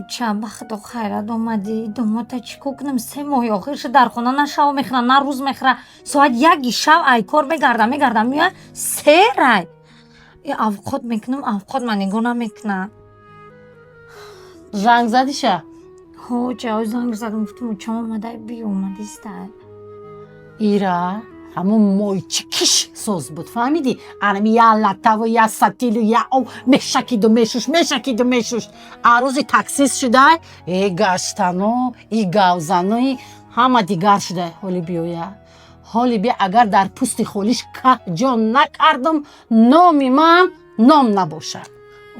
چند وقت خیرت اومدی دوماتا چیکار کنم 3 ماه آخرش در خونه نه شب میخوره نه روز میخوره ساعت 1 شب ای کار بگردم میاد 3 رای اوقات میکنم اوقات من نگاه نمیکنم زنگ زدی شه ها جای زنگ زدم گفتم چم اومده بی اومدی است ایرا همون مایچیکش سوز بود فهمیدی؟ انم یا لطه و یا ستیل و یا او مشکید و مشوش عروضی تکسیس شده ای گشتنو ای گوزنو همه دیگر شده حالی بیا اگر در پوست خولیش که جان نکردم نامی من نام نباشه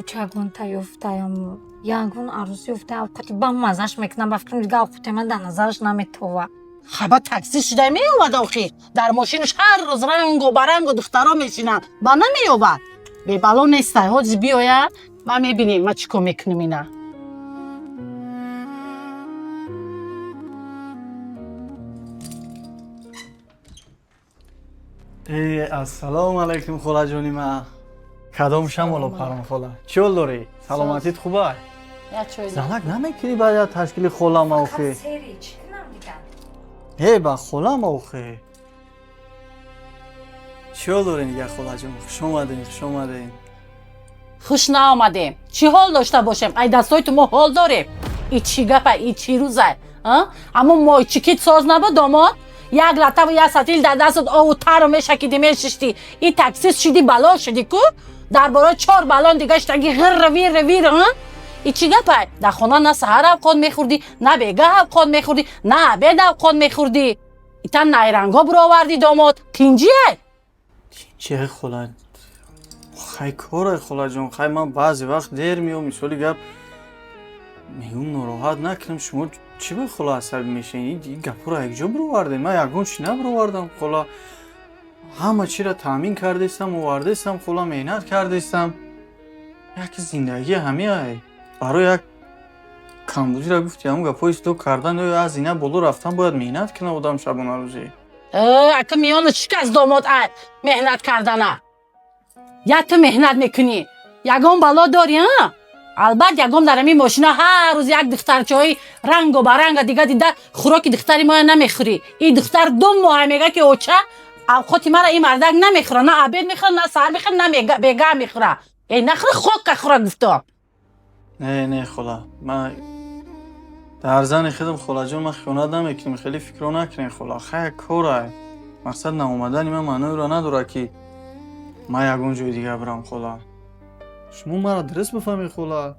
چگون تایفتایم یگون عروسی افته اوقاتی با مزش میکنم بفکرم دیگه اوقات من در نظرش نمیتوه خبا تکسی شده می اومد آخی در ماشینش هر روز رنگ و برنگ و دخترها میشینن با نمی اومد بی بلا نیسته حاج بیاید ما میبینیم ما چیکار میکنیم اینا السلام علیکم خاله جونی ما کدام شمالو پرم خاله چول داری سلامتیت خوبه زنک نمیکنی باید تشکیل خاله ما اوخی هی با خاله ما اوخی چول داری نگه خاله جون خوش اومدین خوش نآمدیم چی حال داشته باشیم ای دستای تو ما حال داریم ای چی گپه ای چی روزه اما ما چیکیت ساز نبود داماد یک لطه و یک ستیل در دستت آو تر و میشکیدی میششتی این تکسیس شدی بلا شدی کو درباره 4 بلان دیگه شتگی غیر ویر ای چی گپه در خونه نه سحر اوقات میخوردی نه بیگه اوقات میخوردی نه عبید اوقات میخوردی ایتن نیرنگا برو آوردی داماد تینجیه چه خاله خیلی کاره خاله جون خیلی من بعضی وقت دیر میام مثالی گپ میگم ناراحت نکنم شما چی به خاله عصبی میشین این گپ رو یک جا برو وردین من یگون چی نبرو وردم خاله همه چی را تامین کردیستم آوردیستم خاله مهنت کردیستم یک زندگی همه برای یک کمبودی را گفتی همون گپای استو کردن یا از اینه بالا رفتن باید مهنت کنه آدم شبانه روزی اکه میان شکست داماد مهنت کردنه یا تو مهنت میکنی یگان بلا داری ها البته یگان در این ماشینا هر روز یک دخترچه‌ای رنگ و برنگ دیگه دیده خوراک دختری ما نمیخوری این دختر 2 ماه میگه که اوچه اوقات مرا این مردک نمیخوره نه عبید میخوره نه سر میخوره نه بیگه میخوره ای نخوره خوک خوره گفتم نه خاله من در زن خودم خاله جون من خیانت نمیکنم خیلی فکر نکنین خاله خیلی کاره مقصد ناومدن من معنی رو نداره که من یگون جای دیگه برم خاله شما مرا درست بفهمی خاله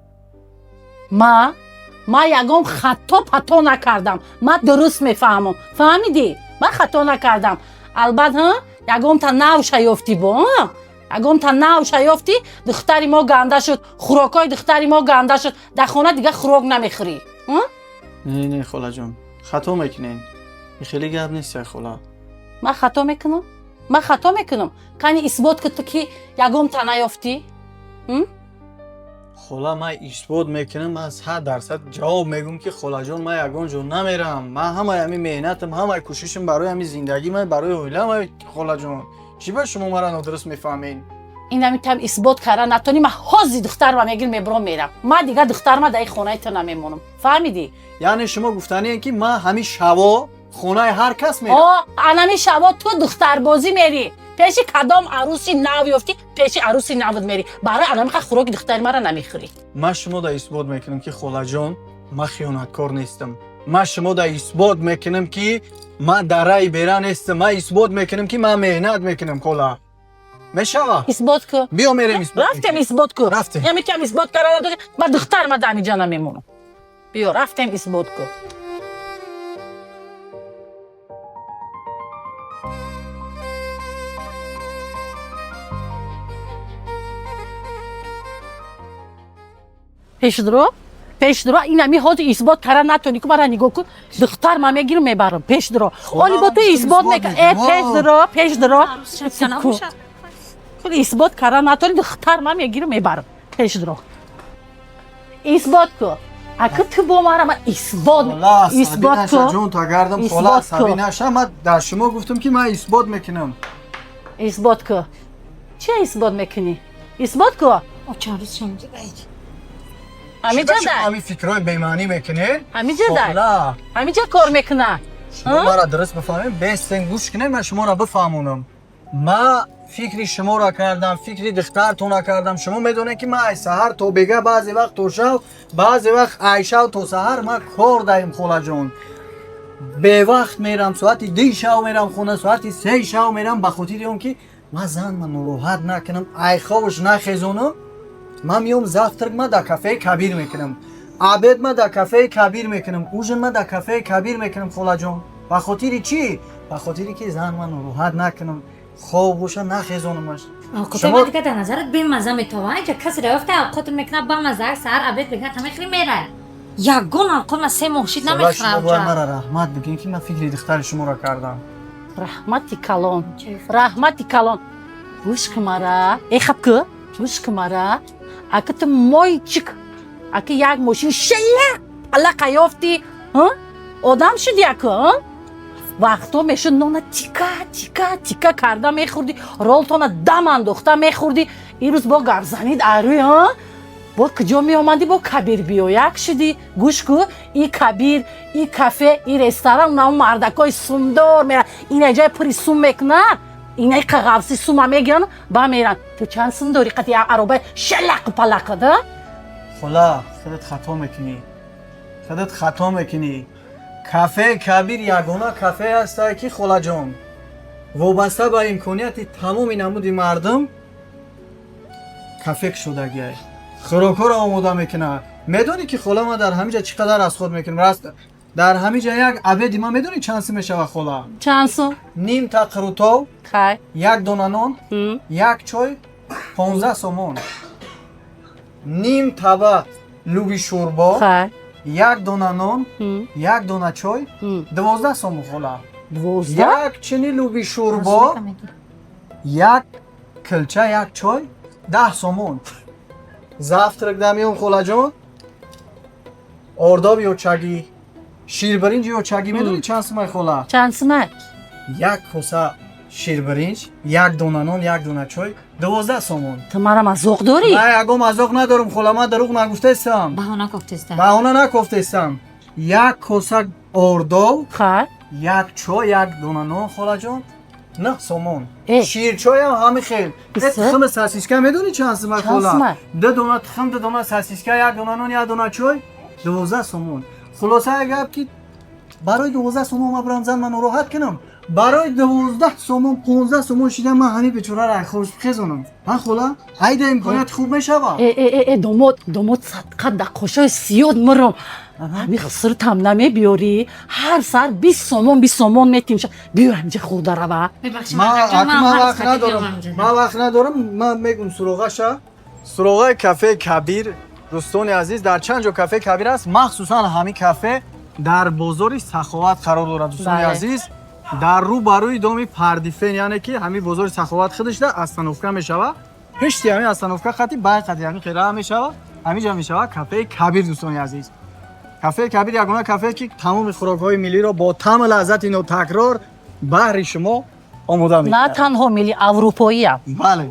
ما یگام خطا پتا نکردم ما درست میفهمم فهمیدی من خطا نکردم البته یگام تا نو شیافتی با یگام تا نو شیافتی دختری ما گنده شد خوراکای دختری ما گنده شد در خونه دیگه خوراک نمیخوری نه خاله جون خطا میکنین خیلی گپ نیست خاله من خطا میکنم کنی اثبات کن که یگام تا نیافتی خاله من اثبات میکنم از 100% جواب میگم که خاله جون من یگان جون نمیرم من همه همین مهنتم همه کوششم برای همین زندگی من برای اویلم خاله جون چی به شما مرا نادرست میفهمین این میتونم اثبات کردن نتونی من حاضی دختر و میگم میبرم میرم من دیگه دختر ما در خونه تو نمیمونم فهمیدی یعنی شما گفتنی که من همین شبا خونه هر کس میرم همین شبا تو دختر بازی میری پیش کدام عروسی نو یافتی پیش عروسی نود میری برای الان میخوای خوراک دختر ما را نمیخوری من شما دا اثبات میکنم که خاله جان من خیانتکار نیستم من شما دا اثبات میکنم که من در رای بیرا نیستم من اثبات میکنم که من مهنت میکنم خاله میشوا اثبات کو بیا میرم رفتم اثبات کو رفتم یعنی که اثبات کردن من دختر ما دمی جان نمیمونم بیا رفتم اثبات کو پیش درو این همی حاضر اثبات کردن نتونی که مرا نگاه کن دختر ما میگیرم میبرم پیش درو ولی با تو اثبات میکنم پیش درو خود اثبات کردن نتونی دختر ما میگیرم میبرم پیش درو اثبات کو اگه تو با مرا اثبات کو جون تا گردم خاله عصبی نشه من در شما گفتم که من اثبات میکنم اثبات کو چه اثبات میکنی اثبات کو چه روز شنیدی همینجا شما در همین فکرهای بی‌معنی میکنین همینجا در خلا همینجا کار میکنه شما مرا درست بفهمین بستین گوش کنین من شما را بفهمونم ما فکری شما را کردم فکری دخترتون را کردم شما میدونین که من از سحر تا بگه بعضی وقت تا شب بعضی وقت از شب تا سحر من کار داریم خلا جون به وقت میرم ساعت 2 شب میرم خونه ساعت 3 شب میرم به خاطر اون که من زن من ناراحت نکنم ای خوابش نخیزونم من میام زفترک من در کافه کبیر میکنم عبد من در کافه کبیر میکنم اوژن من در کافه کبیر میکنم خلا جون به خاطر چی به خاطر که زن من ناراحت نکنم خوابش نخیزونمش شما دیگه در نظرت بی مزه میتوه اینجا کسی رفته اوقات میکنه با مزه سر عبد بگه تا میخری میره یگون اوقات من 3 ماه شید شما باید نمیخرم مرا رحمت بگین که من فکر دختر شما را کردم رحمتی کلان رحمتی کلان گوش کمارا ای خب که گوش کمارا اگه تو مایچک اگه یک ماشین شلق الله قیافتی آدم شدی اگه وقتا میشه نونه تیکا کرده میخوردی رولتونه دم انداخته میخوردی این روز با گرزنید آروی با کجا میامدی با کبیر بیو یک شدی گوش کو این کبیر این کافه این رستوران اون مردکای سومدار میرن این اینجا پری سوم میکنن اینای قغاوسی سوم هم میگیرن با میرن تو چند سوم داری قطعی عربه شلق پلق ده خلا خودت خطا میکنی کافه کبیر یگانه کافه است که خلا جان وابسته به امکانیت تمام نمودی مردم کافه شدگی خوراکا را آماده میکنه میدونی که خلا ما در همینجا چقدر از خود میکنیم راست در همینجا یک عبدی ما میدونی چند سو میشه خلا چند سوم نیم تا قروتو خیر یک دونه نان یک چای 15 سومون نیم طبق لوبی شوربا خیر یک دونه نان یک دونه چای 12 سومون خلا 12 یک چنی لوبی شوربا یک کلچه یک چای 10 سومون زفترک دمیون خلا جان ارداب یا چگی شیر برنج یا چگی میدونی چند سومه خلا چند سومه یک کوسه شیر برنج یک دونه نان یک دونه چای 12 سومون تو مرا مزاق داری؟ نه یکم مزاق ندارم خلا من دروغ نگفته استم بهانه گفتسته بهانه نگفته استم یک کوسه ارداب خیر یک چای یک دونه نان خلا جان 9 سومون اه. شیر چای هم همین خیل بسه؟ تخم ساسیسکا میدونی چند سومه چند خلا سومه؟ 2 دونه تخم 2 دونه ساسیسکا یک دونه نان یک دونه چای 12 سومون خلاصه گپ که برای 12 سومون ما برم زن من راحت کنم برای 12 سومون 15 سومون شیدم من همین بیچاره را خوش خزونم ها خلا هیده امکانیت خوب میشه ای دومود صدقه دقاشای سیاد مرم همین خسر تم نمی بیاری هر سر 20 سومون میتیم بیار همینجا خورده رو با من وقت ندارم من میگم سراغه کافه کبیر دوستان عزیز در چند جا کافه کبیر است مخصوصا همین کافه در بازار سخاوت قرار دارد دوستان عزیز در رو بروی دامی پردیفن یعنی که همین بازار سخاوت خودش در استانوفکا میشوه پشتی همین استانوفکا خطی بعد خطی همین خیره میشوه همینجا میشوه کافه کبیر دوستان عزیز کافه کبیر یگانه کافه که تمام خوراک‌های ملی را با طعم لذت و تکرار بهر شما آماده می‌کنه نه تنها ملی اروپایی هم بله